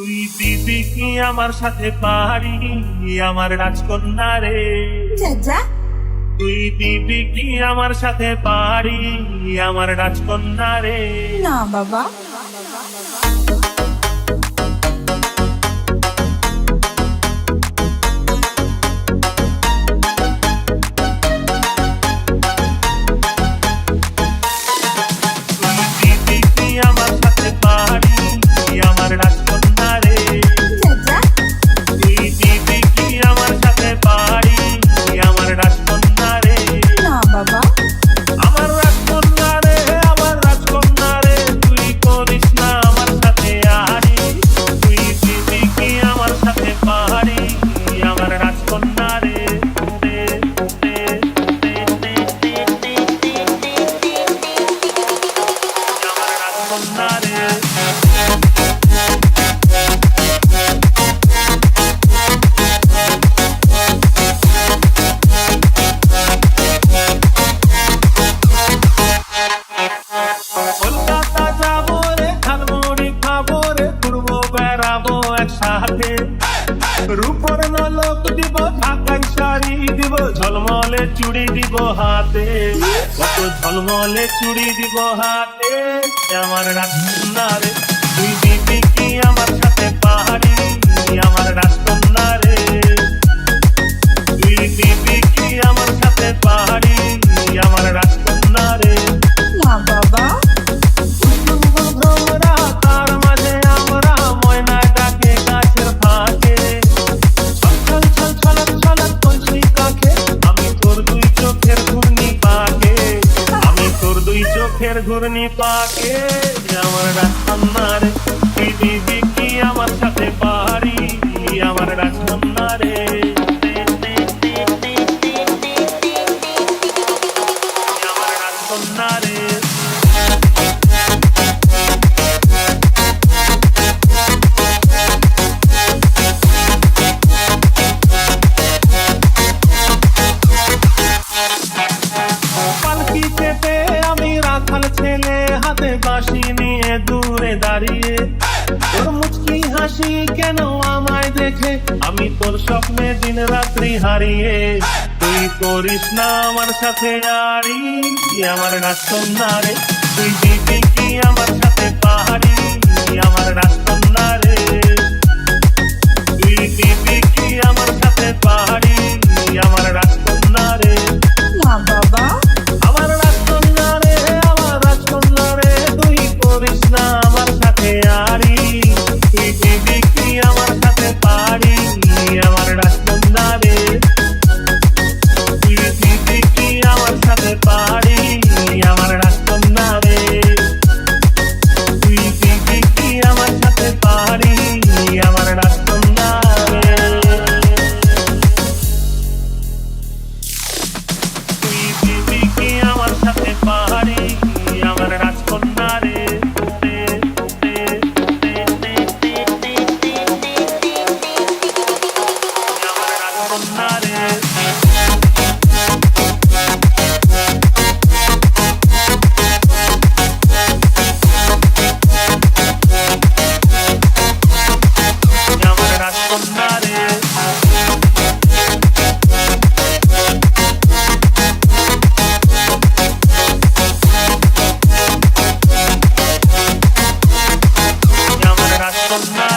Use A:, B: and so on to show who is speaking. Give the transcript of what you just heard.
A: তুই দিবি কি আমার সাথে পাহাড়ি আমার রাজকন্যা রে?
B: যা
A: তুই দিবি কি আমার সাথে পাহাড়ি আমার রাজকন্যা রে?
B: না বাবা।
A: তুই দিবি কি আমার সাথে পাহাড়ি আমার রাজকন্যা রে?
B: যা
A: তুই দিবি কি আমার সাথে পাহাড়ি আমার রাজকন্যা রে?
B: না বাবা।
A: আমার রাজকন্যা রে, আমার রাজকন্যা রে, তুই করিস না আমার সাথে আহারি। তুই দিবি কি আমার সাথে পাহাড়ি আমার রাজকন্যা রে? আমার রাজকন্যা রে। কলকাতা যাবো রে, ঝালমুড়ি খাবো রে, ঘুরবো বেড়াবো একসাথে। রূপর নলক দিব, ঢাকাই শাড়ি দিব, ঝলমলে চুড়ি দিব হাতে। কত ঝলমলে চুড়ি দিব হাতে। আমার রাজকন্যা রে, তুই দিবি কি আমার সাথে পাহাড়ি আমার রাজকন্যা রে? তুই দিবি কি আমার সাথে পাহাড়ি আমার রাজকন্যা রে?
B: না বাবা।
A: ভ্রমরা তার মাঝে আমরা ময়না ডাকে গাছের ফাঁকে। ছল ছল ছলক ছলক কলসি কাকে, আমি তোর দুই চোখের ঘূর্ণি পাকে। আমি তোর দুই চোখের ঘূর্ণি পাকে। আমার রাজকন্যা রে, তুই দিবি কি আমার সাথে পাহাড়ি আমার রাজকন্যা রে? আমার রাজকন্যা রে। পালকি চেপে আমি রাখাল ছেলে, হাতে বাঁশি নিয়ে দূরে দাঁড়িয়ে। তোর মুচকি হাসি কেন আমায় দেখে, আমি তোর স্বপ্নে দিন রাত্রি হারিয়ে। তুই করিস না আমার সাথে আড়ি আমার রাজকন্যা রে। তুই দিবি কি আমার সাথে পাহাড়ি আমার রাজকন্যা রে? তুই দিবি কি আমার সাথে পাহাড়ি আমার রাজকন্যা রে?
B: না বাবা।
A: আমার রাজকন্যা রে, আমার রাজকন্যা রে, তুই করিস না আমার সাথে আড়ি। তুই দিবি কি আমার সাথে পাহাড়ি আমার রাজকন্যা রে? তুই দিবি কি আমার সাথে পাহাড়ি আমার রাজকন্যা রে? তুই দিবি কি আমার সাথে পাহাড়ি আমার রাজকন্যা রে? তুই দিবি কি আমার সাথে পাহাড়ি আমার রাজকন্যা রে? আমার রাজকন্যা রে। আমার রাজকন্যা রে। আমার রাজকন্যা